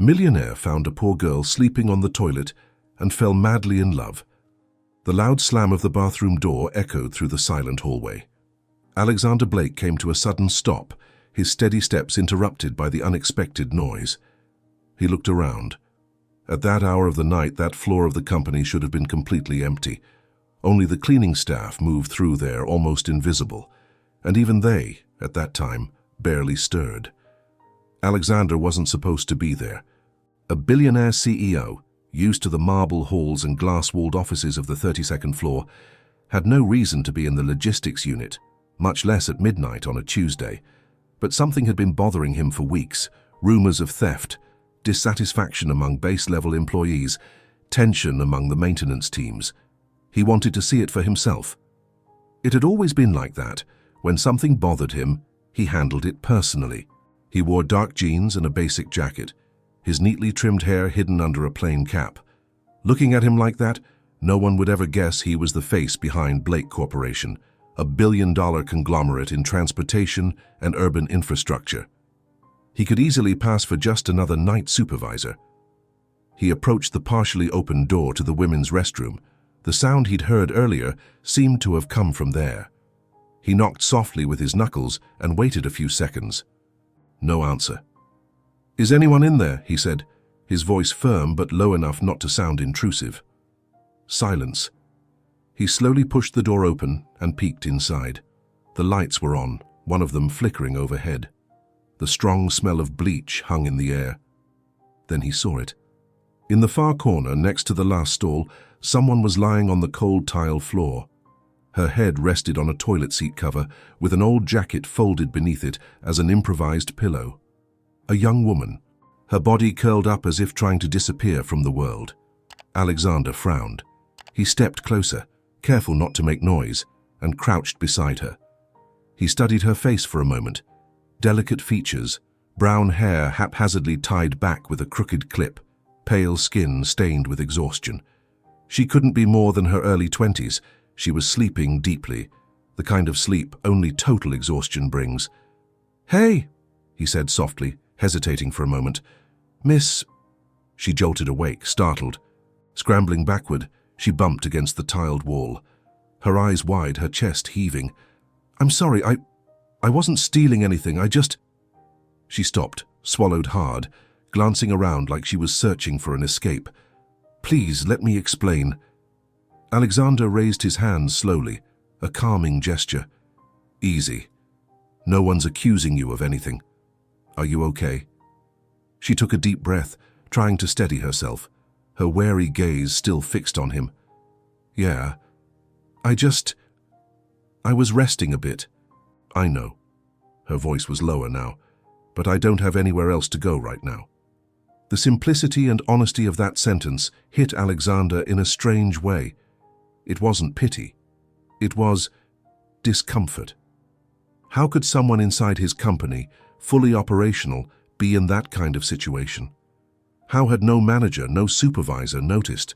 Millionaire found a poor girl sleeping on the toilet and fell madly in love. The loud slam of the bathroom door echoed through the silent hallway. Alexander Blake came to a sudden stop, his steady steps interrupted by the unexpected noise. He looked around. At that hour of the night, that floor of the company should have been completely empty. Only the cleaning staff moved through there, almost invisible, and even they, at that time, barely stirred. Alexander wasn't supposed to be there. A billionaire CEO, used to the marble halls and glass-walled offices of the 32nd floor, had no reason to be in the logistics unit, much less at midnight on a Tuesday. But something had been bothering him for weeks: rumors of theft, dissatisfaction among base-level employees, tension among the maintenance teams. He wanted to see it for himself. It had always been like that. When something bothered him, he handled it personally. He wore dark jeans and a basic jacket, his neatly trimmed hair hidden under a plain cap. Looking at him like that, no one would ever guess he was the face behind Blake Corporation, a billion-dollar conglomerate in transportation and urban infrastructure. He could easily pass for just another night supervisor. He approached the partially open door to the women's restroom. The sound he'd heard earlier seemed to have come from there. He knocked softly with his knuckles and waited a few seconds. No answer. "Is anyone in there?" he said, his voice firm but low enough not to sound intrusive. Silence. He slowly pushed the door open and peeked inside. The lights were on, one of them flickering overhead. The strong smell of bleach hung in the air. Then he saw it. In the far corner, next to the last stall, someone was lying on the cold tile floor. Her head rested on a toilet seat cover, with an old jacket folded beneath it as an improvised pillow. A young woman, her body curled up as if trying to disappear from the world. Alexander frowned. He stepped closer, careful not to make noise, and crouched beside her. He studied her face for a moment. Delicate features, brown hair haphazardly tied back with a crooked clip, pale skin stained with exhaustion. She couldn't be more than her early 20s. She was sleeping deeply, the kind of sleep only total exhaustion brings. "Hey," he said softly, hesitating for a moment. "Miss—" She jolted awake, startled. Scrambling backward, she bumped against the tiled wall. Her eyes wide, her chest heaving. "I'm sorry, I wasn't stealing anything, I just—" She stopped, swallowed hard, glancing around like she was searching for an escape. "Please, let me explain." Alexander raised his hands slowly, a calming gesture. "Easy. No one's accusing you of anything. Are you okay?" She took a deep breath, trying to steady herself, her wary gaze still fixed on him. "Yeah. I was resting a bit." "I know." Her voice was lower now. "But I don't have anywhere else to go right now." The simplicity and honesty of that sentence hit Alexander in a strange way. It wasn't pity. It was discomfort. How could someone inside his company, fully operational, be in that kind of situation? How had no manager, no supervisor noticed?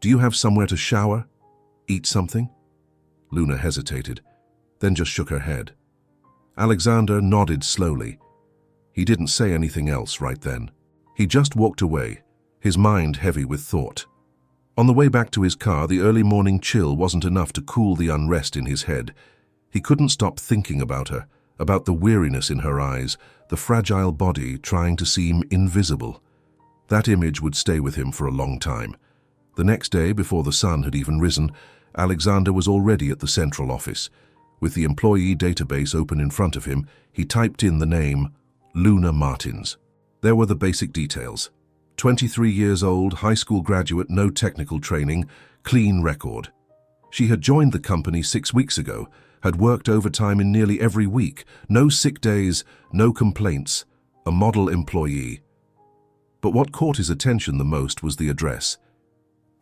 "Do you have somewhere to shower? Eat something?" Luna hesitated, then just shook her head. Alexander nodded slowly. He didn't say anything else right then. He just walked away, his mind heavy with thought. On the way back to his car, the early morning chill wasn't enough to cool the unrest in his head. He couldn't stop thinking about her, about the weariness in her eyes, the fragile body trying to seem invisible. That image would stay with him for a long time. The next day, before the sun had even risen, Alexander was already at the central office. With the employee database open in front of him, he typed in the name Luna Martins. There were the basic details. 23 years old, high school graduate, no technical training, clean record. She had joined the company 6 weeks ago, had worked overtime in nearly every week, no sick days, no complaints, a model employee. But what caught his attention the most was the address.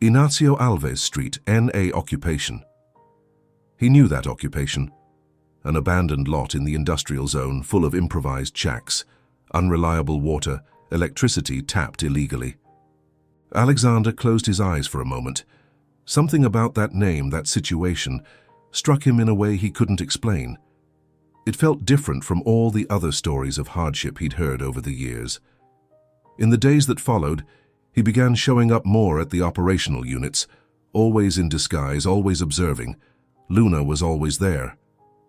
Ignacio Alves Street, NA occupation. He knew that occupation. An abandoned lot in the industrial zone full of improvised shacks, unreliable water, electricity tapped illegally. Alexander closed his eyes for a moment. Something about that name, that situation, struck him in a way he couldn't explain. It felt different from all the other stories of hardship he'd heard over the years. In the days that followed, he began showing up more at the operational units, always in disguise, always observing. Luna was always there.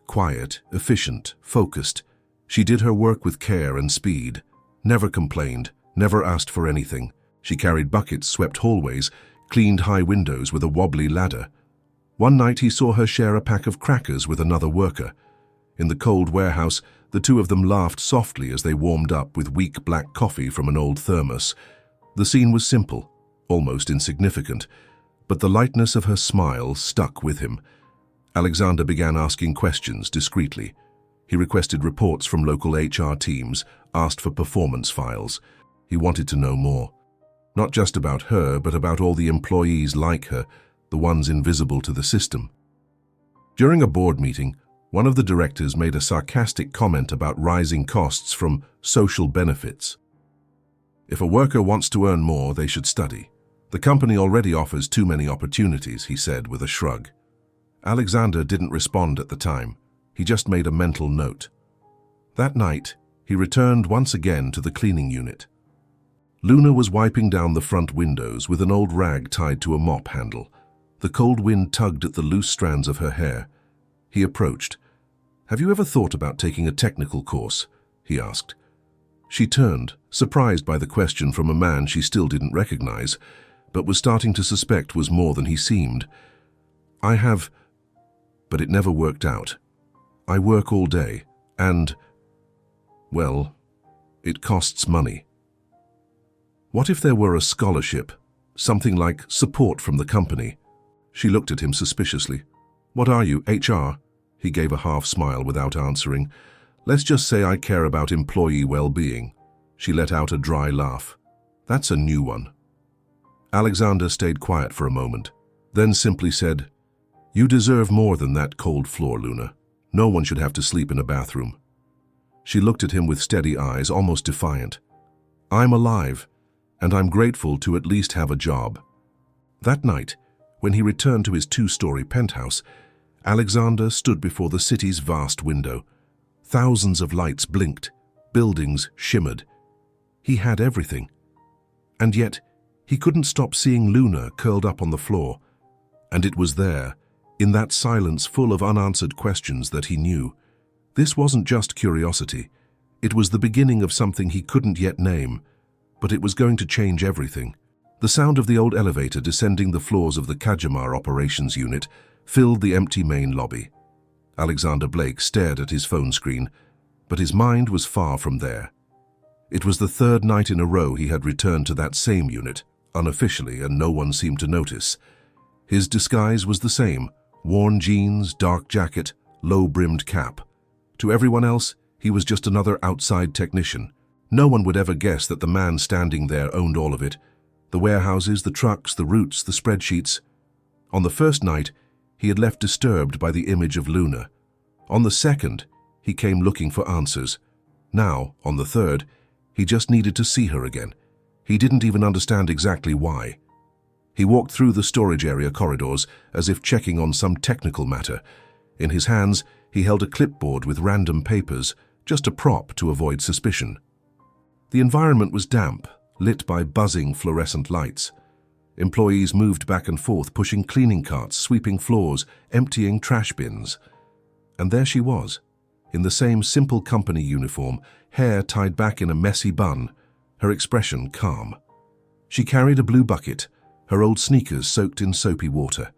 Quiet, efficient, focused. She did her work with care and speed. Never complained, never asked for anything. She carried buckets, swept hallways, cleaned high windows with a wobbly ladder. One night he saw her share a pack of crackers with another worker. In the cold warehouse, the two of them laughed softly as they warmed up with weak black coffee from an old thermos. The scene was simple, almost insignificant, but the lightness of her smile stuck with him. Alexander began asking questions discreetly. He requested reports from local HR teams, asked for performance files. He wanted to know more. Not just about her, but about all the employees like her, the ones invisible to the system. During a board meeting, one of the directors made a sarcastic comment about rising costs from social benefits. If a worker wants to earn more, they should study. The company already offers too many opportunities, he said with a shrug. Alexander didn't respond at the time. He just made a mental note. That night, he returned once again to the cleaning unit. Luna was wiping down the front windows with an old rag tied to a mop handle. The cold wind tugged at the loose strands of her hair. He approached. "Have you ever thought about taking a technical course?" he asked. She turned, surprised by the question from a man she still didn't recognize, but was starting to suspect was more than he seemed. "I have, but it never worked out. I work all day, and, well, it costs money." What if there were a scholarship, something like support from the company? She looked at him suspiciously. "What are you, HR?" He gave a half smile without answering. "Let's just say I care about employee well-being." She let out a dry laugh. "That's a new one." Alexander stayed quiet for a moment, then simply said, "You deserve more than that cold floor, Luna. No one should have to sleep in a bathroom." She looked at him with steady eyes, almost defiant. "I'm alive, and I'm grateful to at least have a job." That night, when he returned to his two-story penthouse, Alexander stood before the city's vast window. Thousands of lights blinked, buildings shimmered. He had everything. And yet, he couldn't stop seeing Luna curled up on the floor. And it was there, in that silence full of unanswered questions, that he knew. This wasn't just curiosity. It was the beginning of something he couldn't yet name, but it was going to change everything. The sound of the old elevator descending the floors of the Kajamar operations unit filled the empty main lobby. Alexander Blake stared at his phone screen, but his mind was far from there. It was the third night in a row he had returned to that same unit, unofficially, and no one seemed to notice. His disguise was the same: worn jeans, dark jacket, low-brimmed cap. To everyone else, he was just another outside technician. No one would ever guess that the man standing there owned all of it: the warehouses, the trucks, the routes, the spreadsheets. On the first night, he had left disturbed by the image of Luna. On the second, he came looking for answers. Now, on the third, he just needed to see her again. He didn't even understand exactly why. He walked through the storage area corridors as if checking on some technical matter. In his hands, he held a clipboard with random papers, just a prop to avoid suspicion. The environment was damp, lit by buzzing fluorescent lights. Employees moved back and forth, pushing cleaning carts, sweeping floors, emptying trash bins. And there she was, in the same simple company uniform, hair tied back in a messy bun, her expression calm. She carried a blue bucket, her old sneakers soaked in soapy water.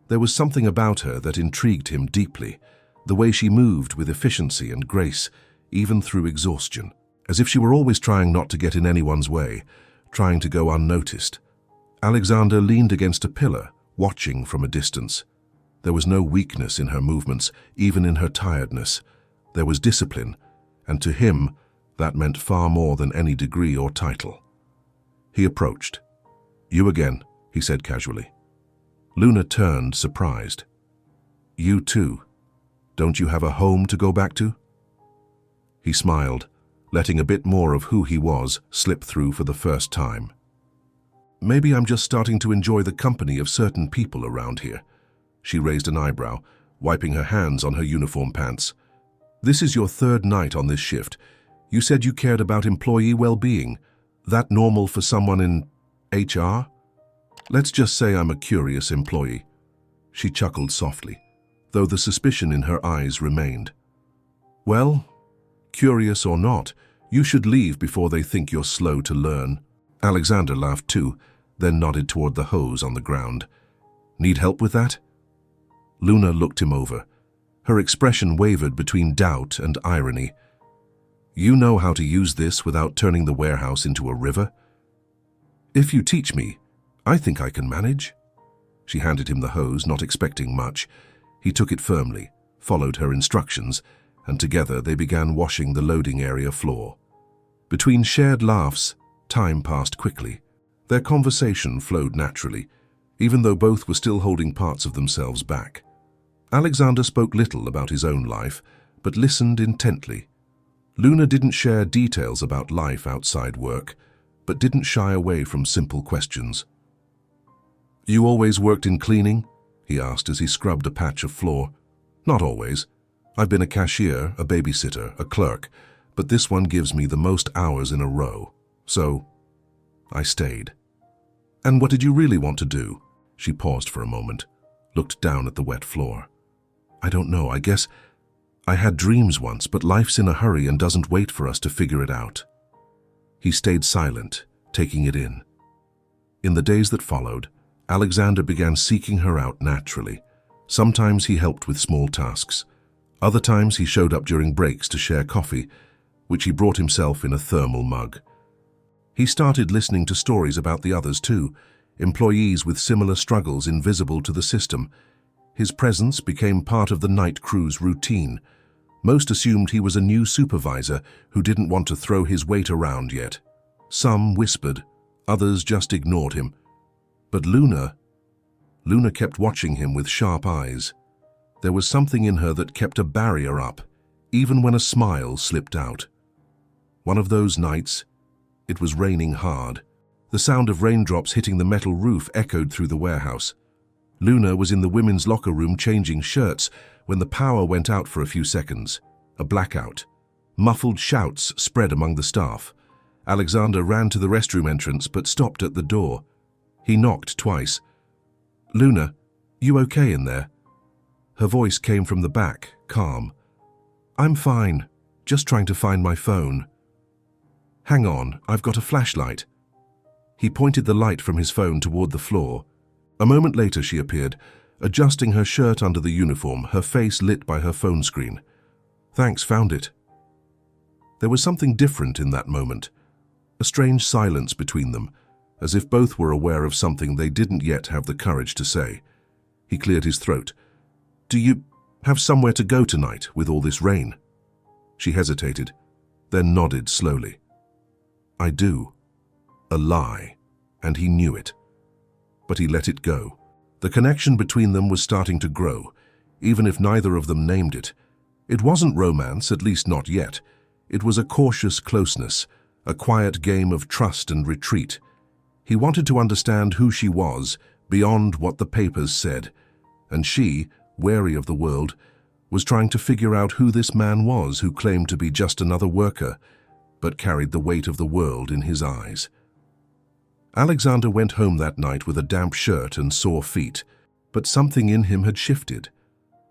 There was something about her that intrigued him deeply, the way she moved with efficiency and grace, even through exhaustion, as if she were always trying not to get in anyone's way, trying to go unnoticed. Alexander leaned against a pillar, watching from a distance. There was no weakness in her movements, even in her tiredness. There was discipline, and to him, that meant far more than any degree or title. He approached. "You again," he said casually. Luna turned, surprised. "You too. Don't you have a home to go back to?" He smiled, letting a bit more of who he was slip through for the first time. "Maybe I'm just starting to enjoy the company of certain people around here." She raised an eyebrow, wiping her hands on her uniform pants. "This is your third night on this shift. You said you cared about employee well-being. That normal for someone in HR? Let's just say I'm a curious employee. She chuckled softly, though the suspicion in her eyes remained. Well, curious or not, you should leave before they think you're slow to learn. Alexander laughed too, then nodded toward the hose on the ground. Need help with that? Luna looked him over. Her expression wavered between doubt and irony. You know how to use this without turning the warehouse into a river? If you teach me, I think I can manage. She handed him the hose, not expecting much. He took it firmly, followed her instructions, and together they began washing the loading area floor. Between shared laughs, time passed quickly. Their conversation flowed naturally, even though both were still holding parts of themselves back. Alexander spoke little about his own life, but listened intently. Luna didn't share details about life outside work, but didn't shy away from simple questions. You always worked in cleaning? He asked as he scrubbed a patch of floor. Not always. I've been a cashier, a babysitter, a clerk, but this one gives me the most hours in a row. So, I stayed. And what did you really want to do? She paused for a moment, looked down at the wet floor. I don't know, I guess I had dreams once, but life's in a hurry and doesn't wait for us to figure it out. He stayed silent, taking it in. In the days that followed, Alexander began seeking her out naturally. Sometimes he helped with small tasks. Other times he showed up during breaks to share coffee, which he brought himself in a thermal mug. He started listening to stories about the others too, employees with similar struggles invisible to the system. His presence became part of the night crew's routine. Most assumed he was a new supervisor who didn't want to throw his weight around yet. Some whispered, others just ignored him. But Luna kept watching him with sharp eyes. There was something in her that kept a barrier up, even when a smile slipped out. One of those nights, it was raining hard. The sound of raindrops hitting the metal roof echoed through the warehouse. Luna was in the women's locker room changing shirts when the power went out for a few seconds. A blackout. Muffled shouts spread among the staff. Alexander ran to the restroom entrance but stopped at the door. He knocked twice. Luna, you okay in there? Her voice came from the back, calm. I'm fine, just trying to find my phone. Hang on, I've got a flashlight. He pointed the light from his phone toward the floor. A moment later she appeared, adjusting her shirt under the uniform, her face lit by her phone screen. Thanks, found it. There was something different in that moment. A strange silence between them, as if both were aware of something they didn't yet have the courage to say. He cleared his throat. Do you have somewhere to go tonight with all this rain? She hesitated, then nodded slowly. I do. A lie, and he knew it. But he let it go. The connection between them was starting to grow, even if neither of them named it. It wasn't romance, at least not yet. It was a cautious closeness, a quiet game of trust and retreat. He wanted to understand who she was, beyond what the papers said. And she, wary of the world, was trying to figure out who this man was who claimed to be just another worker, but carried the weight of the world in his eyes. Alexander went home that night with a damp shirt and sore feet, but something in him had shifted.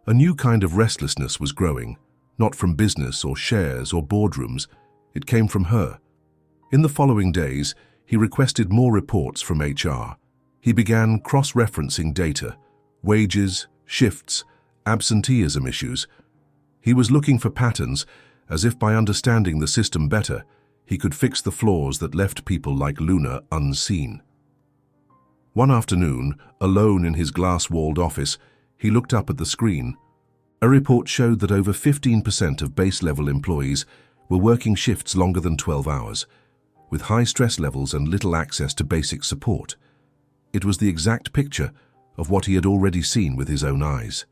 A new kind of restlessness was growing, not from business or shares or boardrooms. It came from her. In the following days, he requested more reports from HR. He began cross-referencing data, wages, shifts, absenteeism issues. He was looking for patterns, as if by understanding the system better, he could fix the flaws that left people like Luna unseen. One afternoon, alone in his glass-walled office, he looked up at the screen. A report showed that over 15% of base-level employees were working shifts longer than 12 hours, with high stress levels and little access to basic support. It was the exact picture of what he had already seen with his own eyes.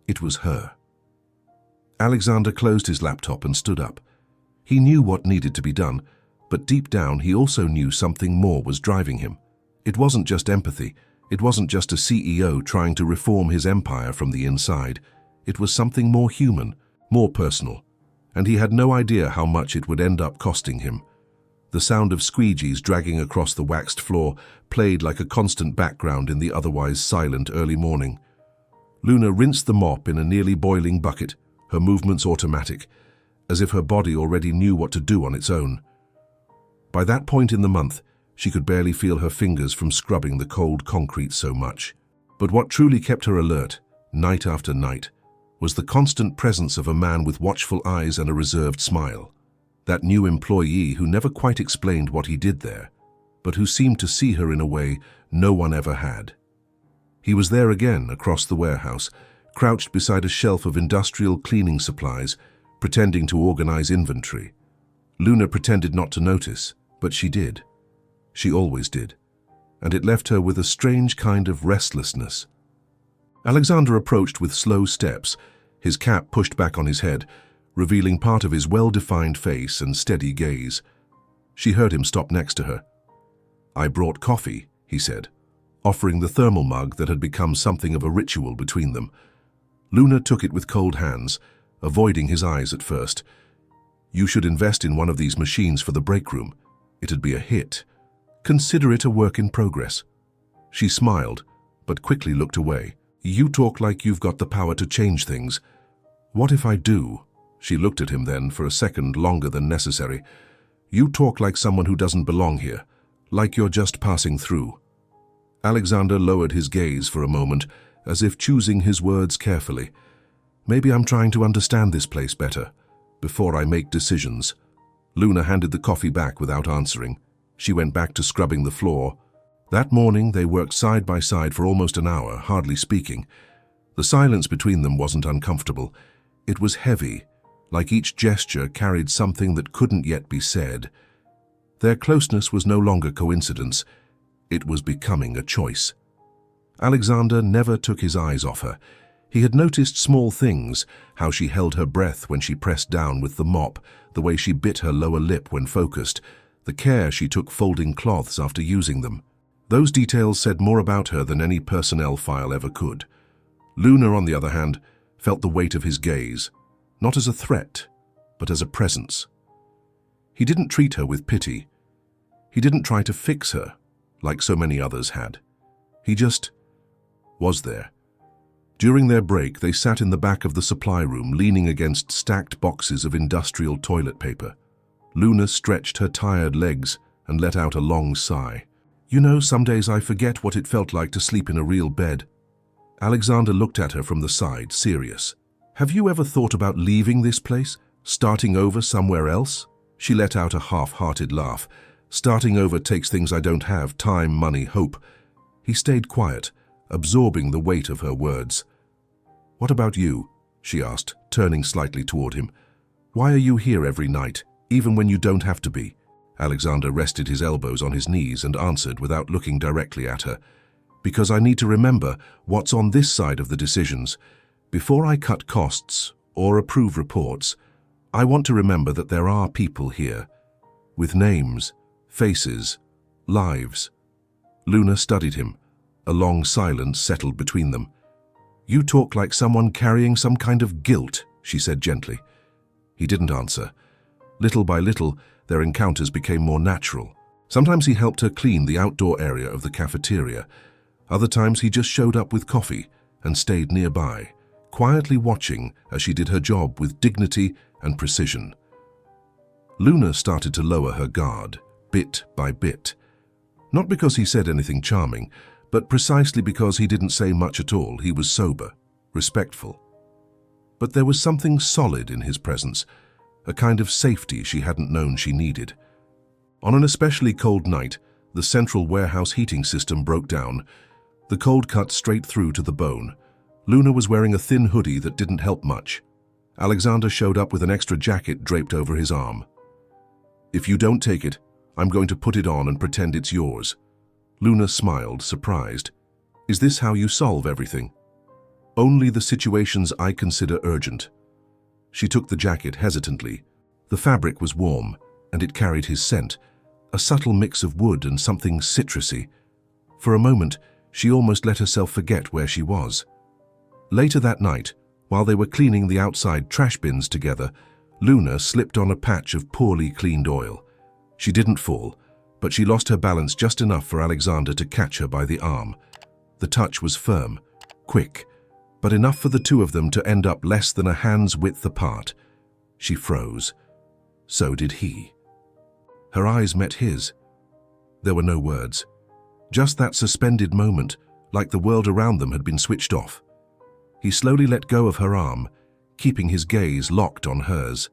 It was her. Alexander closed his laptop and stood up. He knew what needed to be done, but deep down he also knew something more was driving him. It wasn't just empathy. It wasn't just a CEO trying to reform his empire from the inside. It was something more human, more personal, and he had no idea how much it would end up costing him. The sound of squeegees dragging across the waxed floor played like a constant background in the otherwise silent early morning. Luna rinsed the mop in a nearly boiling bucket, her movements automatic, as if her body already knew what to do on its own. By that point in the month, she could barely feel her fingers from scrubbing the cold concrete so much. But what truly kept her alert, night after night, was the constant presence of a man with watchful eyes and a reserved smile. That new employee who never quite explained what he did there, but who seemed to see her in a way no one ever had. He was there again across the warehouse, crouched beside a shelf of industrial cleaning supplies, pretending to organize inventory. Luna pretended not to notice, but she did. She always did, and it left her with a strange kind of restlessness. Alexander approached with slow steps, his cap pushed back on his head, revealing part of his well-defined face and steady gaze. She heard him stop next to her. "I brought coffee," he said, offering the thermal mug that had become something of a ritual between them. Luna took it with cold hands, avoiding his eyes at first. "You should invest in one of these machines for the break room. It'd be a hit. Consider it a work in progress." She smiled, but quickly looked away. "You talk like you've got the power to change things. What if I do?" She looked at him then for a second longer than necessary. "You talk like someone who doesn't belong here, like you're just passing through." Alexander lowered his gaze for a moment, as if choosing his words carefully. "Maybe I'm trying to understand this place better, before I make decisions." Luna handed the coffee back without answering. She went back to scrubbing the floor. That morning they worked side by side for almost an hour, hardly speaking. The silence between them wasn't uncomfortable. It was heavy, like each gesture carried something that couldn't yet be said. Their closeness was no longer coincidence. It was becoming a choice. Alexander never took his eyes off her. He had noticed small things, how she held her breath when she pressed down with the mop, the way she bit her lower lip when focused, the care she took folding cloths after using them. Those details said more about her than any personnel file ever could. Luna, on the other hand, felt the weight of his gaze, not as a threat, but as a presence. He didn't treat her with pity. He didn't try to fix her, like so many others had. He just was there. During their break, they sat in the back of the supply room, leaning against stacked boxes of industrial toilet paper. Luna stretched her tired legs and let out a long sigh. "You know, some days I forget what it felt like to sleep in a real bed." Alexander looked at her from the side, serious. "Have you ever thought about leaving this place, starting over somewhere else?" She let out a half-hearted laugh. "Starting over takes things I don't have, time, money, hope." He stayed quiet, absorbing the weight of her words. "What about you?" she asked, turning slightly toward him. "Why are you here every night, even when you don't have to be?" Alexander rested his elbows on his knees and answered without looking directly at her. "Because I need to remember what's on this side of the decisions. Before I cut costs or approve reports, I want to remember that there are people here, with names, faces, lives." Luna studied him. A long silence settled between them. "You talk like someone carrying some kind of guilt," she said gently. He didn't answer. Little by little, their encounters became more natural. Sometimes he helped her clean the outdoor area of the cafeteria. Other times he just showed up with coffee and stayed nearby, quietly watching as she did her job with dignity and precision. Luna started to lower her guard, bit by bit. Not because he said anything charming, but precisely because he didn't say much at all. He was sober, respectful. But there was something solid in his presence, a kind of safety she hadn't known she needed. On an especially cold night, the central warehouse heating system broke down. The cold cut straight through to the bone. Luna was wearing a thin hoodie that didn't help much. Alexander showed up with an extra jacket draped over his arm. "If you don't take it, I'm going to put it on and pretend it's yours." Luna smiled, surprised. "Is this how you solve everything?" "Only the situations I consider urgent." She took the jacket hesitantly. The fabric was warm, and it carried his scent, a subtle mix of wood and something citrusy. For a moment, she almost let herself forget where she was. Later that night, while they were cleaning the outside trash bins together, Luna slipped on a patch of poorly cleaned oil. She didn't fall, but she lost her balance just enough for Alexander to catch her by the arm. The touch was firm, quick, but enough for the two of them to end up less than a hand's width apart. She froze. So did he. Her eyes met his. There were no words. Just that suspended moment, like the world around them had been switched off. He slowly let go of her arm, keeping his gaze locked on hers.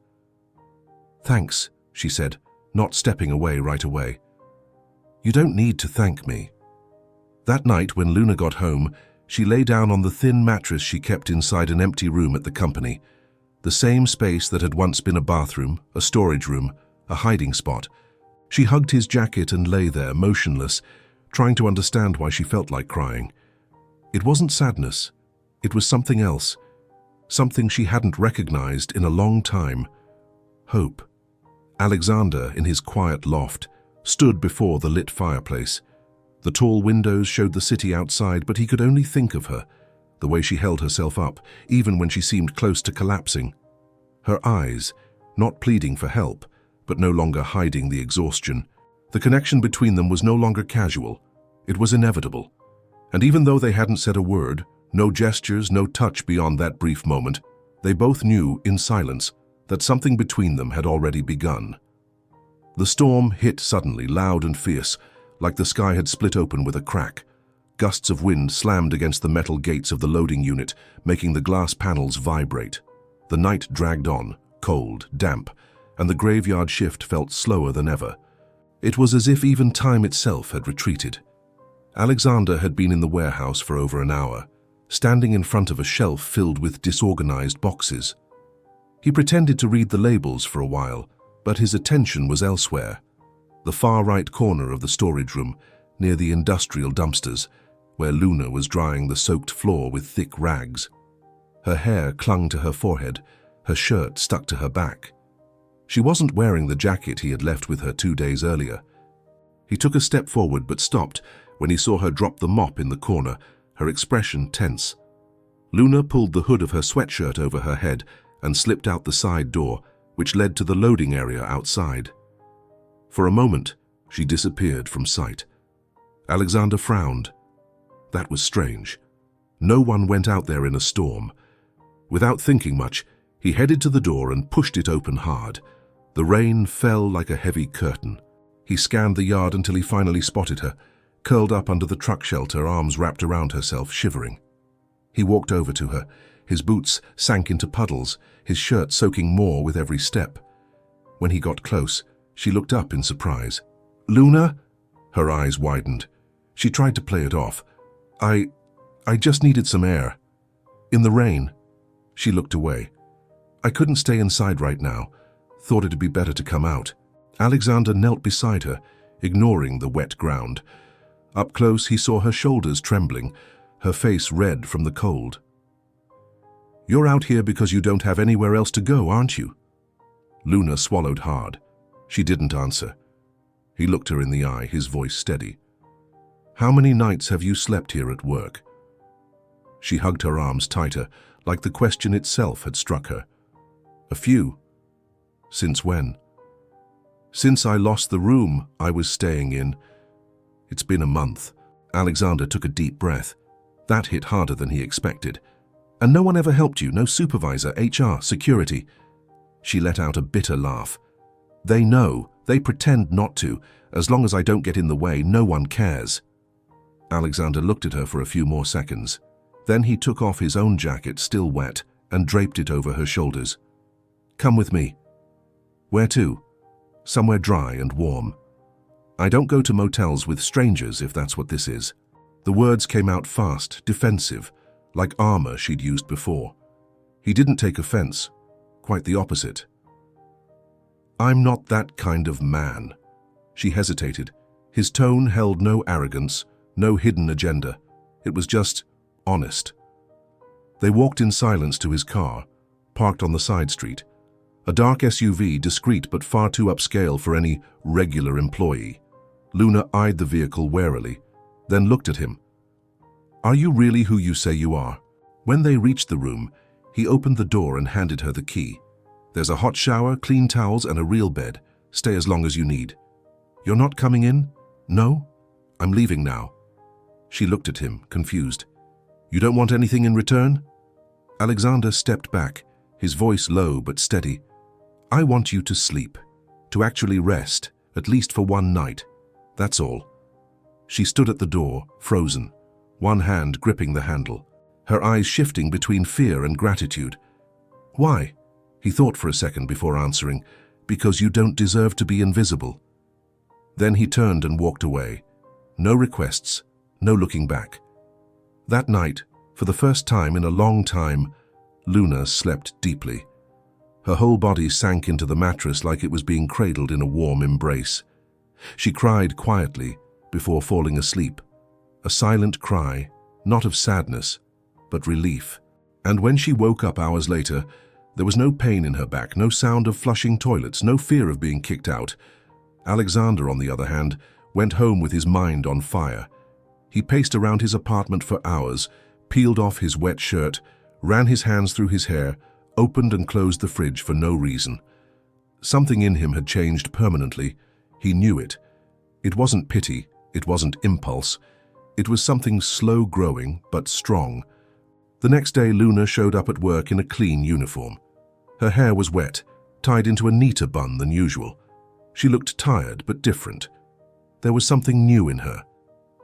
"Thanks," she said, not stepping away right away. "You don't need to thank me." That night, when Luna got home, she lay down on the thin mattress she kept inside an empty room at the company. The same space that had once been a bathroom, a storage room, a hiding spot. She hugged his jacket and lay there, motionless, trying to understand why she felt like crying. It wasn't sadness. It was something else. Something she hadn't recognized in a long time. Hope. Alexander, in his quiet loft, stood before the lit fireplace. The tall windows showed the city outside, but he could only think of her, the way she held herself up, even when she seemed close to collapsing. Her eyes, not pleading for help, but no longer hiding the exhaustion. The connection between them was no longer casual. It was inevitable. And even though they hadn't said a word, no gestures, no touch beyond that brief moment, they both knew, in silence, that something between them had already begun. The storm hit suddenly, loud and fierce, like the sky had split open with a crack. Gusts of wind slammed against the metal gates of the loading unit, making the glass panels vibrate. The night dragged on, cold, damp, and the graveyard shift felt slower than ever. It was as if even time itself had retreated. Alexander had been in the warehouse for over an hour, standing in front of a shelf filled with disorganized boxes. He pretended to read the labels for a while, but his attention was elsewhere. The far right corner of the storage room, near the industrial dumpsters, where Luna was drying the soaked floor with thick rags. Her hair clung to her forehead, her shirt stuck to her back. She wasn't wearing the jacket he had left with her 2 days earlier. He took a step forward but stopped when he saw her drop the mop in the corner, her expression tense. Luna pulled the hood of her sweatshirt over her head and slipped out the side door, which led to the loading area outside. For a moment, she disappeared from sight. Alexander frowned. That was strange. No one went out there in a storm. Without thinking much, he headed to the door and pushed it open hard. The rain fell like a heavy curtain. He scanned the yard until he finally spotted her, curled up under the truck shelter, arms wrapped around herself, shivering. He walked over to her. His boots sank into puddles, his shirt soaking more with every step. When he got close, she looked up in surprise. "Luna?" Her eyes widened. She tried to play it off. I just needed some air. In the rain." She looked away. "I couldn't stay inside right now. Thought it'd be better to come out." Alexander knelt beside her, ignoring the wet ground. Up close, he saw her shoulders trembling, her face red from the cold. "You're out here because you don't have anywhere else to go, aren't you?" Luna swallowed hard. She didn't answer. He looked her in the eye, his voice steady. "How many nights have you slept here at work?" She hugged her arms tighter, like the question itself had struck her. "A few." "Since when?" "Since I lost the room I was staying in. It's been a month." Alexander took a deep breath. That hit harder than he expected. "And no one ever helped you? No supervisor, HR, security?" She let out a bitter laugh. "They know. They pretend not to. As long as I don't get in the way, no one cares." Alexander looked at her for a few more seconds. Then he took off his own jacket, still wet, and draped it over her shoulders. "Come with me." "Where to?" "Somewhere dry and warm." "I don't go to motels with strangers, if that's what this is." The words came out fast, defensive, like armor she'd used before. He didn't take offense. Quite the opposite. "I'm not that kind of man." She hesitated. His tone held no arrogance, no hidden agenda. It was just honest. They walked in silence to his car, parked on the side street. A dark SUV, discreet but far too upscale for any regular employee. Luna eyed the vehicle warily, then looked at him. "Are you really who you say you are?" When they reached the room, he opened the door and handed her the key. "There's a hot shower, clean towels, and a real bed. Stay as long as you need." You're not coming in? No? I'm leaving now. She looked at him, confused. You don't want anything in return? Alexander stepped back, his voice low but steady. I want you to sleep, to actually rest, at least for one night. That's all. She stood at the door, frozen, one hand gripping the handle, her eyes shifting between fear and gratitude. Why? He thought for a second before answering. Because you don't deserve to be invisible. Then he turned and walked away. No requests, no looking back. That night, for the first time in a long time, Luna slept deeply. Her whole body sank into the mattress like it was being cradled in a warm embrace. She cried quietly before falling asleep, a silent cry, not of sadness, but relief. And when she woke up hours later, there was no pain in her back, no sound of flushing toilets, no fear of being kicked out. Alexander, on the other hand, went home with his mind on fire. He paced around his apartment for hours, peeled off his wet shirt, ran his hands through his hair, opened and closed the fridge for no reason. Something in him had changed permanently. He knew it. It wasn't pity, it wasn't impulse. It was something slow-growing but strong. The next day, Luna showed up at work in a clean uniform. Her hair was wet, tied into a neater bun than usual. She looked tired but different. There was something new in her.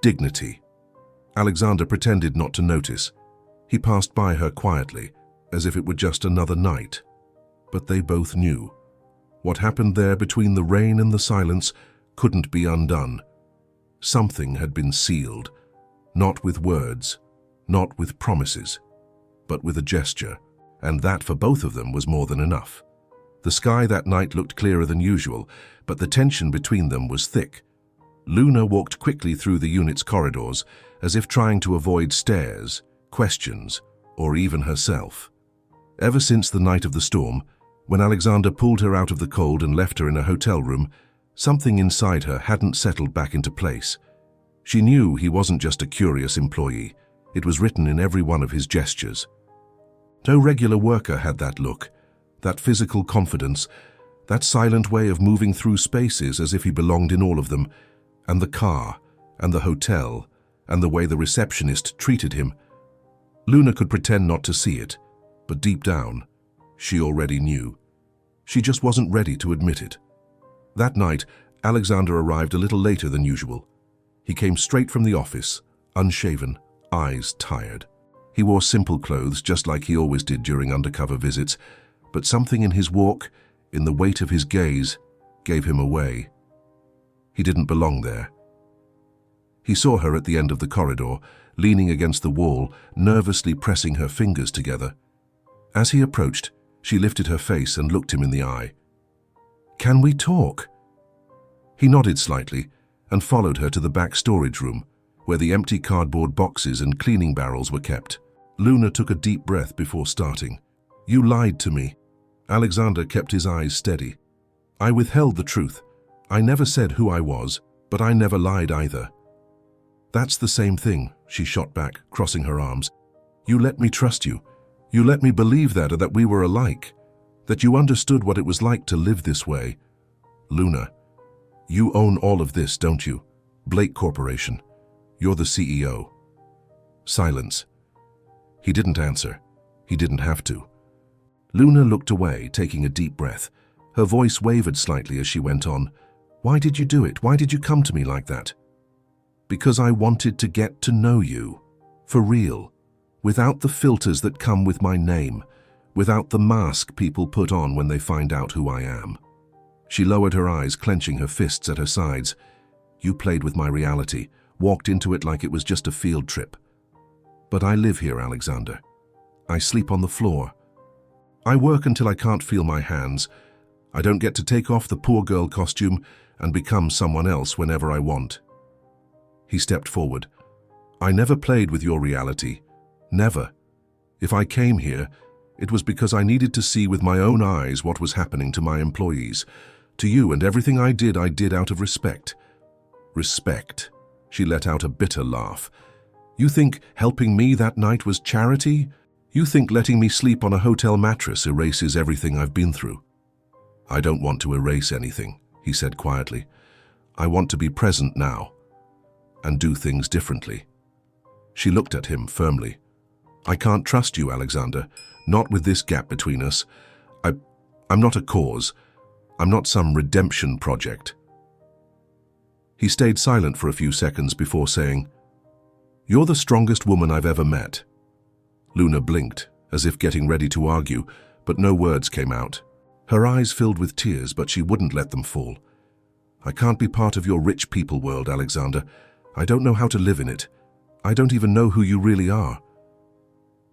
Dignity. Alexander pretended not to notice. He passed by her quietly, as if it were just another night. But they both knew. What happened there between the rain and the silence couldn't be undone. Something had been sealed, not with words, not with promises, but with a gesture, and that for both of them was more than enough. The sky that night looked clearer than usual, but the tension between them was thick. Luna walked quickly through the unit's corridors, as if trying to avoid stares, questions, or even herself. Ever since the night of the storm, when Alexander pulled her out of the cold and left her in a hotel room, something inside her hadn't settled back into place. She knew he wasn't just a curious employee. It was written in every one of his gestures. No regular worker had that look, that physical confidence, that silent way of moving through spaces as if he belonged in all of them, and the car, and the hotel, and the way the receptionist treated him. Luna could pretend not to see it, but deep down, she already knew. She just wasn't ready to admit it. That night, Alexander arrived a little later than usual. He came straight from the office, unshaven, eyes tired. He wore simple clothes, just like he always did during undercover visits, but something in his walk, in the weight of his gaze, gave him away. He didn't belong there. He saw her at the end of the corridor, leaning against the wall, nervously pressing her fingers together. As he approached, she lifted her face and looked him in the eye. "Can we talk?" He nodded slightly and followed her to the back storage room, where the empty cardboard boxes and cleaning barrels were kept. Luna took a deep breath before starting. "You lied to me." Alexander kept his eyes steady. "I withheld the truth. I never said who I was, but I never lied either." "That's the same thing," she shot back, crossing her arms. "You let me trust you. You let me believe that, or that we were alike, that you understood what it was like to live this way. Luna, you own all of this, don't you? Blake Corporation. You're the CEO." Silence. He didn't answer. He didn't have to. Luna looked away, taking a deep breath. Her voice wavered slightly as she went on. "Why did you do it? Why did you come to me like that?" "Because I wanted to get to know you. For real. Without the filters that come with my name. Without the mask people put on when they find out who I am." She lowered her eyes, clenching her fists at her sides. "You played with my reality, walked into it like it was just a field trip. But I live here, Alexander. I sleep on the floor. I work until I can't feel my hands. I don't get to take off the poor girl costume and become someone else whenever I want." He stepped forward. "I never played with your reality. Never. If I came here, it was because I needed to see with my own eyes what was happening to my employees. To you, and everything I did out of respect." "Respect?" She let out a bitter laugh. "You think helping me that night was charity? You think letting me sleep on a hotel mattress erases everything I've been through?" "I don't want to erase anything," he said quietly. I want to be present now and do things differently. She looked at him firmly. I can't trust you, Alexander, not with this gap between us. I'm not a cause. I'm not some redemption project. He stayed silent for a few seconds before saying, You're the strongest woman I've ever met. Luna blinked, as if getting ready to argue, but no words came out. Her eyes filled with tears, but she wouldn't let them fall. I can't be part of your rich people world, Alexander. I don't know how to live in it. I don't even know who you really are.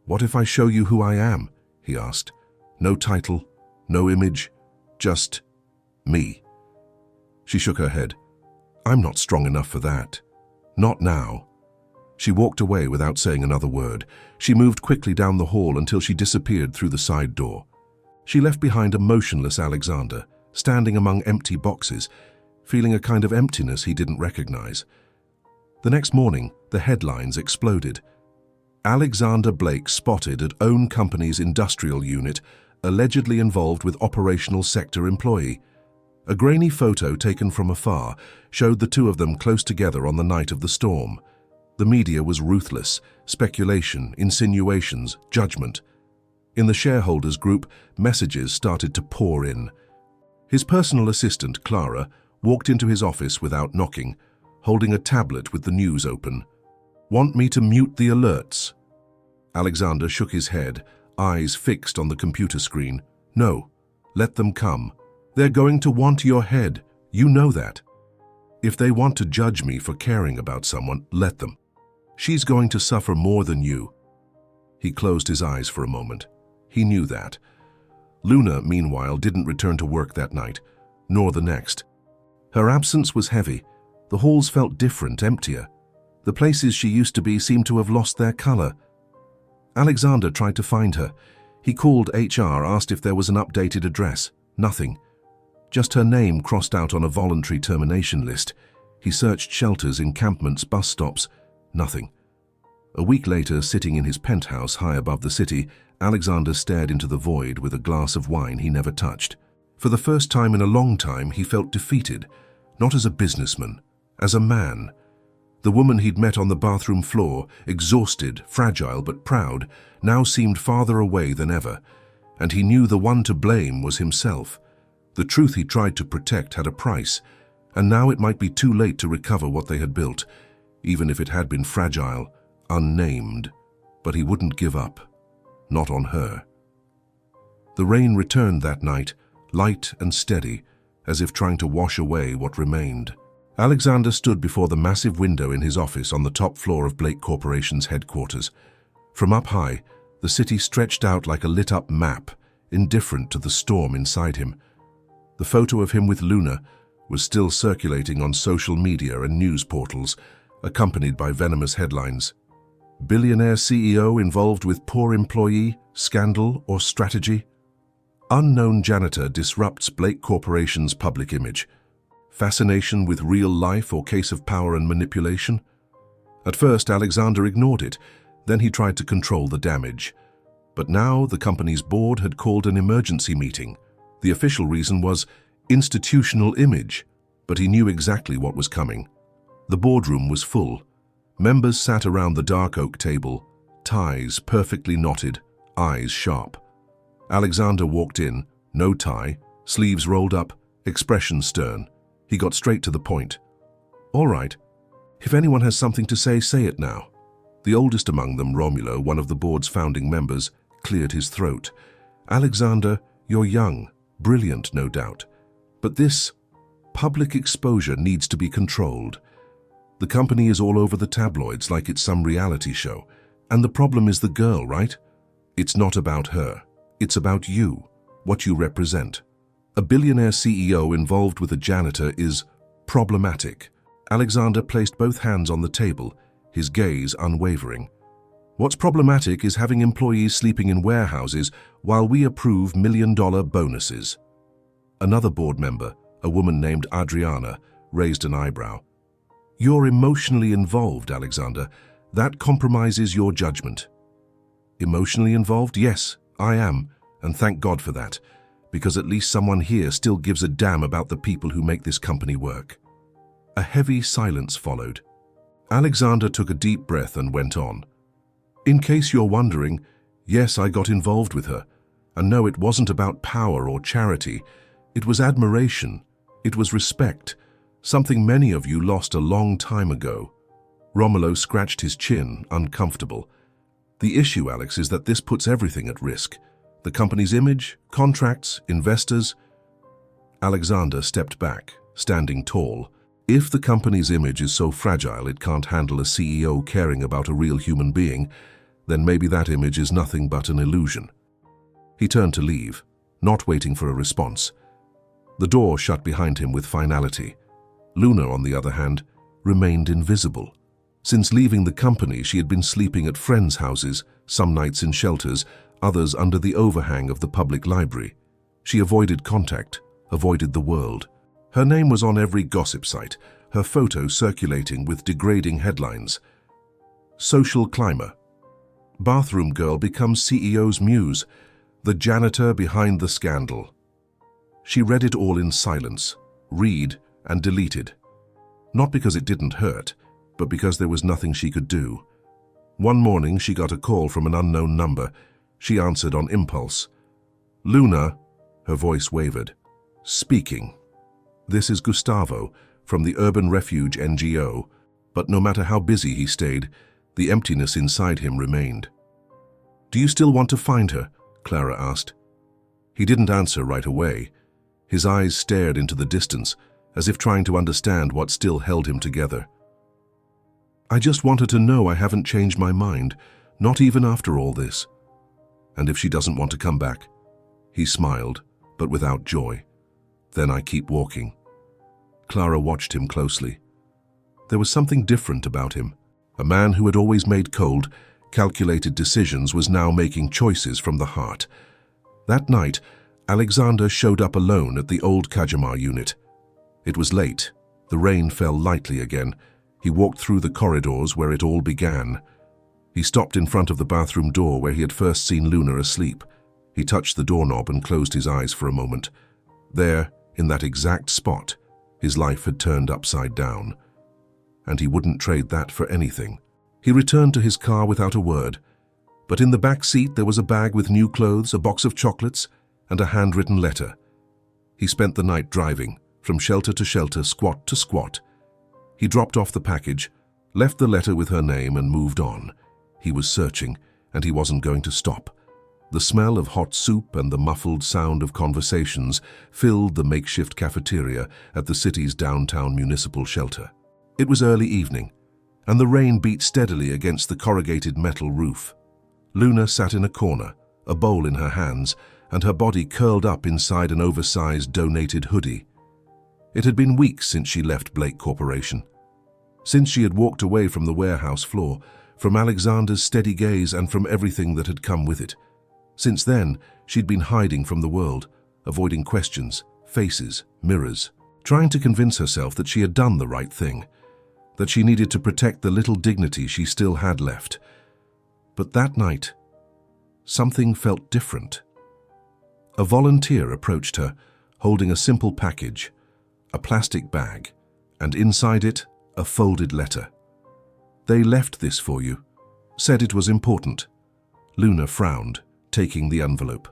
What if I show you who I am? He asked. No title, no image, just me. She shook her head. I'm not strong enough for that. Not now. She walked away without saying another word. She moved quickly down the hall until she disappeared through the side door. She left behind a motionless Alexander, standing among empty boxes, feeling a kind of emptiness he didn't recognize. The next morning, the headlines exploded. Alexander Blake spotted at own company's industrial unit, allegedly involved with operational sector employee. A grainy photo taken from afar showed the two of them close together on the night of the storm. The media was ruthless: speculation, insinuations, judgment. In the shareholders' group, messages started to pour in. His personal assistant, Clara, walked into his office without knocking, holding a tablet with the news open. Want me to mute the alerts? Alexander shook his head, eyes fixed on the computer screen. No, let them come. They're going to want your head. You know that. If they want to judge me for caring about someone, let them. She's going to suffer more than you. He closed his eyes for a moment. He knew that. Luna, meanwhile, didn't return to work that night, nor the next. Her absence was heavy. The halls felt different, emptier. The places she used to be seemed to have lost their color. Alexander tried to find her. He called HR, asked if there was an updated address. Nothing. Just her name crossed out on a voluntary termination list. He searched shelters, encampments, bus stops. Nothing. A week later, sitting in his penthouse high above the city, Alexander stared into the void with a glass of wine he never touched. For the first time in a long time, he felt defeated, not as a businessman, as a man. The woman he'd met on the bathroom floor, exhausted, fragile but proud, now seemed farther away than ever, and he knew the one to blame was himself. The truth he tried to protect had a price, and now it might be too late to recover what they had built, even if it had been fragile, unnamed. But he wouldn't give up. Not on her. The rain returned that night, light and steady, as if trying to wash away what remained. Alexander stood before the massive window in his office on the top floor of Blake Corporation's headquarters. From up high, the city stretched out like a lit-up map, indifferent to the storm inside him. The photo of him with Luna was still circulating on social media and news portals, accompanied by venomous headlines. Billionaire CEO involved with poor employee, scandal or strategy? Unknown janitor disrupts Blake Corporation's public image. Fascination with real life or case of power and manipulation? At first, Alexander ignored it. Then he tried to control the damage. But now the company's board had called an emergency meeting. The official reason was institutional image, but he knew exactly what was coming. The boardroom was full. Members sat around the dark oak table, ties perfectly knotted, eyes sharp. Alexander walked in, no tie, sleeves rolled up, expression stern. He got straight to the point. All right, if anyone has something to say, say it now. The oldest among them, Romulo, one of the board's founding members, cleared his throat. Alexander, you're young, brilliant, no doubt. But this public exposure needs to be controlled. The company is all over the tabloids like it's some reality show. And the problem is the girl, right? It's not about her. It's about you, what you represent. A billionaire CEO involved with a janitor is problematic. Alexander placed both hands on the table, his gaze unwavering. What's problematic is having employees sleeping in warehouses while we approve million-dollar bonuses. Another board member, a woman named Adriana, raised an eyebrow. You're emotionally involved, Alexander. That compromises your judgment. Emotionally involved? Yes, I am, and thank God for that, because at least someone here still gives a damn about the people who make this company work. A heavy silence followed. Alexander took a deep breath and went on. In case you're wondering, yes, I got involved with her. And no, it wasn't about power or charity. It was admiration. It was respect. Something many of you lost a long time ago. Romolo scratched his chin, uncomfortable. The issue, Alex, is that this puts everything at risk. The company's image, contracts, investors. Alexander stepped back, standing tall. If the company's image is so fragile it can't handle a CEO caring about a real human being, then maybe that image is nothing but an illusion. He turned to leave, not waiting for a response. The door shut behind him with finality. Luna, on the other hand, remained invisible. Since leaving the company, she had been sleeping at friends' houses, some nights in shelters, others under the overhang of the public library. She avoided contact, avoided the world. Her name was on every gossip site, her photo circulating with degrading headlines. Social climber. Bathroom girl becomes CEO's muse, the janitor behind the scandal. She read it all in silence, read and deleted. Not because it didn't hurt, but because there was nothing she could do. One morning she got a call from an unknown number. She answered on impulse. Luna, her voice wavered. Speaking. This is Gustavo, from the Urban Refuge NGO, but no matter how busy he stayed, the emptiness inside him remained. Do you still want to find her? Clara asked. He didn't answer right away. His eyes stared into the distance, as if trying to understand what still held him together. I just want her to know I haven't changed my mind, not even after all this. And if she doesn't want to come back? He smiled, but without joy. Then I keep walking. Clara watched him closely. There was something different about him. A man who had always made cold, calculated decisions was now making choices from the heart. That night, Alexander showed up alone at the old Kajamar unit. It was late. The rain fell lightly again. He walked through the corridors where it all began. He stopped in front of the bathroom door where he had first seen Luna asleep. He touched the doorknob and closed his eyes for a moment. There, in that exact spot, his life had turned upside down. And he wouldn't trade that for anything. He returned to his car without a word, but in the back seat there was a bag with new clothes, a box of chocolates, and a handwritten letter. He spent the night driving, from shelter to shelter, squat to squat. He dropped off the package, left the letter with her name, and moved on. He was searching, and he wasn't going to stop. The smell of hot soup and the muffled sound of conversations filled the makeshift cafeteria at the city's downtown municipal shelter. It was early evening, and the rain beat steadily against the corrugated metal roof. Luna sat in a corner, a bowl in her hands, and her body curled up inside an oversized donated hoodie. It had been weeks since she left Blake Corporation. Since she had walked away from the warehouse floor, from Alexander's steady gaze and from everything that had come with it. Since then, she'd been hiding from the world, avoiding questions, faces, mirrors, trying to convince herself that she had done the right thing, that she needed to protect the little dignity she still had left. But that night, something felt different. A volunteer approached her, holding a simple package, a plastic bag, and inside it, a folded letter. They left this for you, said it was important. Luna frowned, taking the envelope.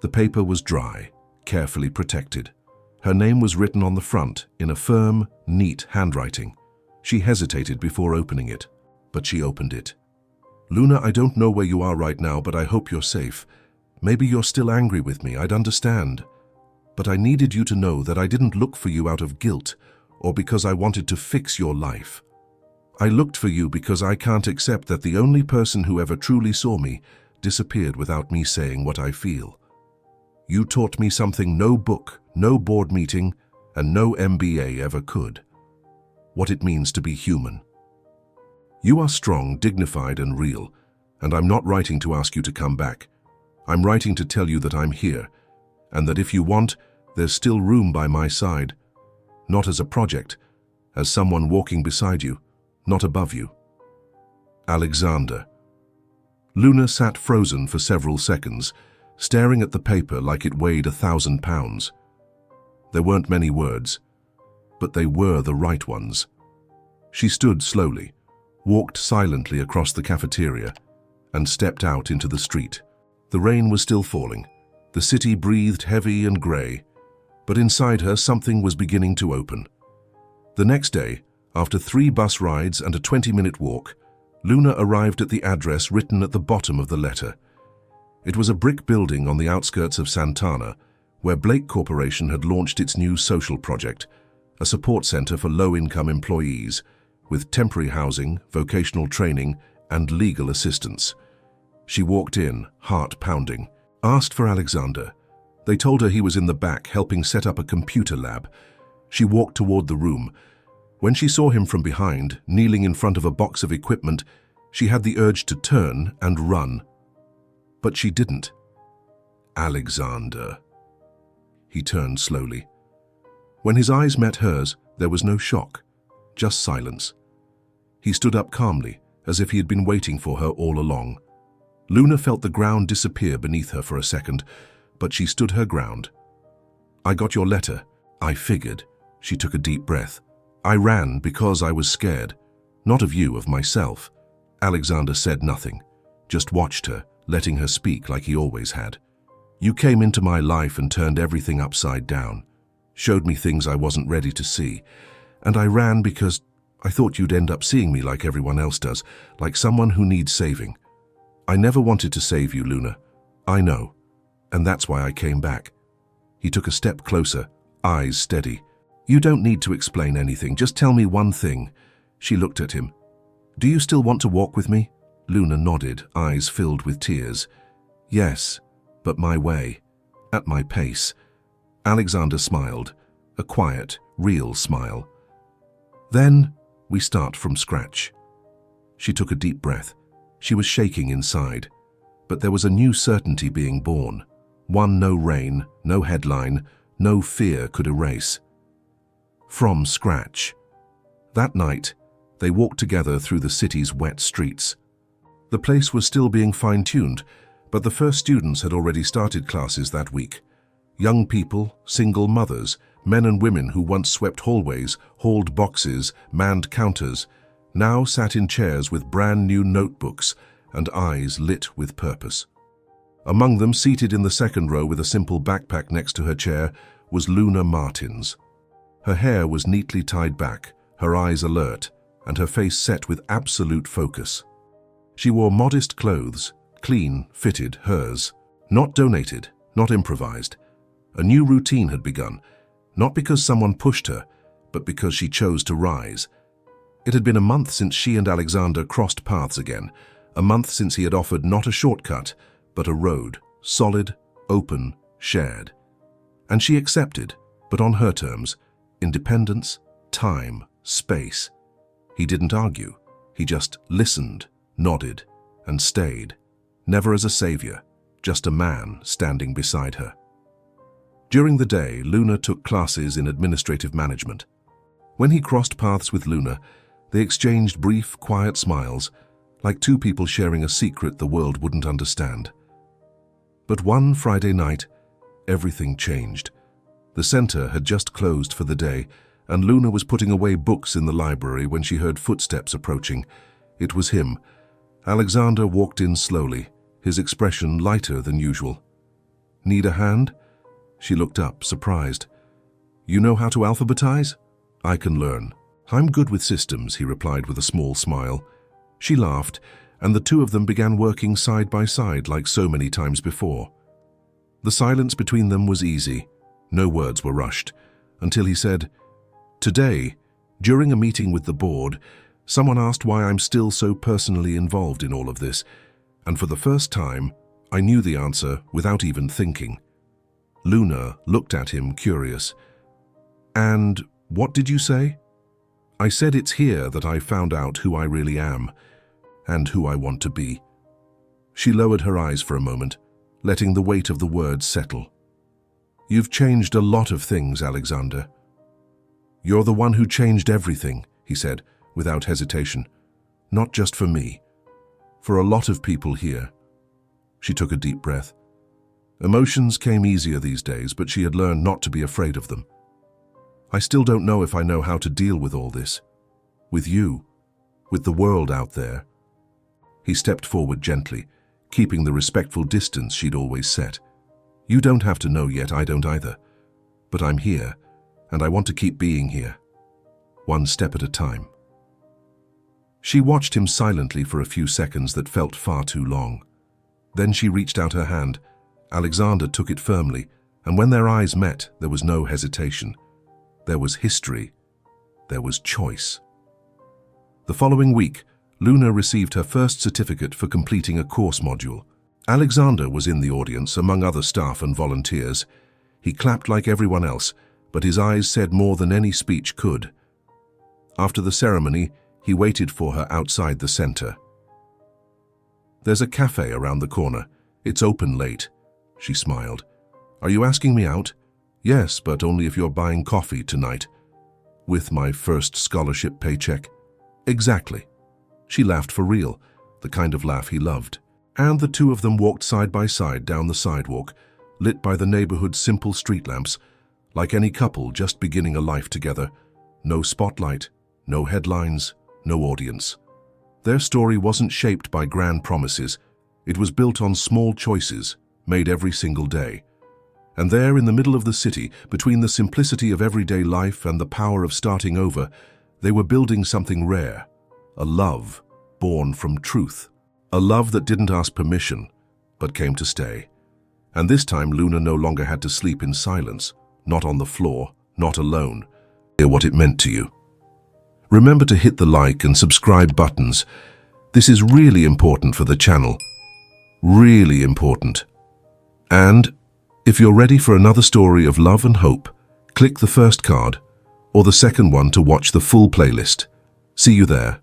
The paper was dry, carefully protected. Her name was written on the front in a firm, neat handwriting. She hesitated before opening it, but she opened it. Luna, I don't know where you are right now, but I hope you're safe. Maybe you're still angry with me, I'd understand. But I needed you to know that I didn't look for you out of guilt or because I wanted to fix your life. I looked for you because I can't accept that the only person who ever truly saw me disappeared without me saying what I feel. You taught me something no book, no board meeting, and no MBA ever could. What it means to be human. You are strong, dignified, and real, and I'm not writing to ask you to come back. I'm writing to tell you that I'm here, and that if you want, there's still room by my side. Not as a project, as someone walking beside you, not above you. Alexander. Luna sat frozen for several seconds, staring at the paper like it weighed 1,000 pounds. There weren't many words. but they were the right ones. She stood slowly, walked silently across the cafeteria, and stepped out into the street. The rain was still falling. The city breathed heavy and grey, but inside her something was beginning to open. The next day, after 3 bus rides and a 20-minute walk, Luna arrived at the address written at the bottom of the letter. It was a brick building on the outskirts of Santana, where Blake Corporation had launched its new social project, a support center for low-income employees, with temporary housing, vocational training, and legal assistance. She walked in, heart pounding, asked for Alexander. They told her he was in the back helping set up a computer lab. She walked toward the room. When she saw him from behind, kneeling in front of a box of equipment, she had the urge to turn and run. But she didn't. Alexander. He turned slowly. When his eyes met hers, there was no shock, just silence. He stood up calmly, as if he had been waiting for her all along. Luna felt the ground disappear beneath her for a second, but she stood her ground. "I got your letter. I figured." She took a deep breath. "I ran because I was scared. Not of you, of myself." Alexander said nothing, just watched her, letting her speak like he always had. "You came into my life and turned everything upside down, showed me things I wasn't ready to see, and I ran because I thought you'd end up seeing me like everyone else does, like someone who needs saving. I never wanted to save you, Luna. I know, and that's why I came back." He took a step closer, eyes steady. "You don't need to explain anything, just tell me one thing." She looked at him. "Do you still want to walk with me?" Luna nodded, eyes filled with tears. "Yes, but my way, at my pace." Alexander smiled, a quiet, real smile. "Then we start from scratch." She took a deep breath. She was shaking inside, but there was a new certainty being born, one no rain, no headline, no fear could erase. From scratch. That night, they walked together through the city's wet streets. The place was still being fine-tuned, but the first students had already started classes that week. Young people, single mothers, men and women who once swept hallways, hauled boxes, manned counters, now sat in chairs with brand new notebooks and eyes lit with purpose. Among them, seated in the second row with a simple backpack next to her chair, was Luna Martins. Her hair was neatly tied back, her eyes alert, and her face set with absolute focus. She wore modest clothes, clean, fitted, hers, not donated, not improvised. A new routine had begun, not because someone pushed her, but because she chose to rise. It had been a month since she and Alexander crossed paths again, a month since he had offered not a shortcut, but a road, solid, open, shared. And she accepted, but on her terms, independence, time, space. He didn't argue, he just listened, nodded, and stayed, never as a savior, just a man standing beside her. During the day, Luna took classes in administrative management. When he crossed paths with Luna, they exchanged brief, quiet smiles, like two people sharing a secret the world wouldn't understand. But one Friday night, everything changed. The center had just closed for the day, and Luna was putting away books in the library when she heard footsteps approaching. It was him. Alexander walked in slowly, his expression lighter than usual. "Need a hand?" She looked up, surprised. "You know how to alphabetize?" "I can learn." "I'm good with systems," he replied with a small smile. She laughed, and the two of them began working side by side like so many times before. The silence between them was easy. No words were rushed, until he said, "Today, during a meeting with the board, someone asked why I'm still so personally involved in all of this, and for the first time, I knew the answer without even thinking." Luna looked at him, curious. "And what did you say?" "I said it's here that I found out who I really am, and who I want to be." She lowered her eyes for a moment, letting the weight of the words settle. "You've changed a lot of things, Alexander." "You're the one who changed everything," he said, without hesitation. "Not just for me. For a lot of people here." She took a deep breath. Emotions came easier these days, but she had learned not to be afraid of them. I still don't know if I know how to deal with all this. With you. With the world out there. He stepped forward gently, keeping the respectful distance she'd always set. You don't have to know yet, I don't either. But I'm here, and I want to keep being here. One step at a time. She watched him silently for a few seconds that felt far too long. Then she reached out her hand. Alexander took it firmly, and when their eyes met, there was no hesitation. There was history. There was choice. The following week, Luna received her first certificate for completing a course module. Alexander was in the audience, among other staff and volunteers. He clapped like everyone else, but his eyes said more than any speech could. After the ceremony, he waited for her outside the center. There's a cafe around the corner. It's open late. She smiled. Are you asking me out? Yes, but only if you're buying coffee tonight. With my first scholarship paycheck? Exactly. She laughed for real, the kind of laugh he loved. And the two of them walked side by side down the sidewalk, lit by the neighborhood's simple street lamps, like any couple just beginning a life together. No spotlight, no headlines, no audience. Their story wasn't shaped by grand promises. It was built on small choices, made every single day. And there in the middle of the city, between the simplicity of everyday life and the power of starting over, they were building something rare. A love born from truth. A love that didn't ask permission, but came to stay. And this time Luna no longer had to sleep in silence, not on the floor, not alone. Hear what it meant to you. Remember to hit the like and subscribe buttons. This is really important for the channel. Really important. And if you're ready for another story of love and hope, click the first card or the second one to watch the full playlist. See you there.